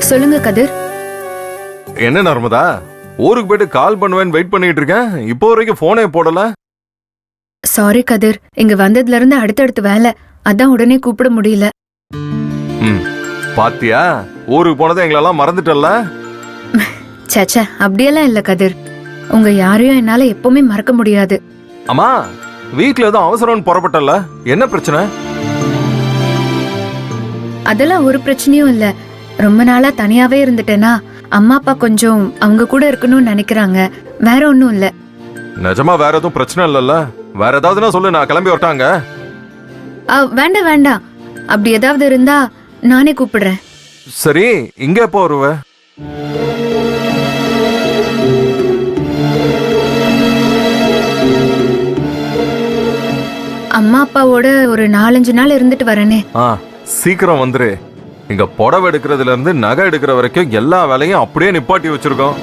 சொல்லுங்க கதிர். என்ன நர்மதா, ஊருக்கு போயிட்டு கால் பண்ணுவேன்னு வெயிட் பண்ணிட்டு இருக்கேன். இப்போ வரைக்கும் போனே போடல. சாரி கதிர், இங்க வந்ததுல இருந்து அடுத்தடுத்து வேலை, அதான் உடனே கூப்பிட முடியல. பாத்தியா, ஊருக்கு போனதை எங்களெல்லாம் மறந்துட்டல்ல. சேச்சே, அப்படியெல்லாம் இல்ல கதிர். உங்க யாரையும் என்னால எப்பவுமே மறக்க முடியாது. அம்மா, வீட்டுல ஏதோ அவசரம்னு புறப்பட்டல, என்ன பிரச்சனை? அதெல்லாம் ஒரு பிரச்சனையும் இல்ல. ரொம்ப நாளா தனியாவே இருந்துட்டேனா, அம்மா அப்பா கொஞ்சம் அவங்க கூட இருக்கணும்னு நினைக்கிறாங்க. வேற ஒண்ணும் இல்ல. நிஜமா வேற எதுவும் பிரச்சனை இல்லல்ல? வேற ஏதாவதுன்னா சொல்லு, நான் கிளம்பி வரட்டாங்க. வேண்டாம் வேண்டாம், அப்படி ஏதாவது இருந்தா நானே கூப்பிடுறேன். சரி, இங்க எப்போ வருவ? அம்மா அப்பாவோட ஒரு 4-5 நாள் இருந்துட்டு வரேனே. சீக்கிரம் வந்துரு. இங்க புடவை எடுக்கிறதுல இருந்து நகை எடுக்கிற வரைக்கும் எல்லா வேலையும் அப்படியே நிப்பாட்டி வச்சிருக்கோம்.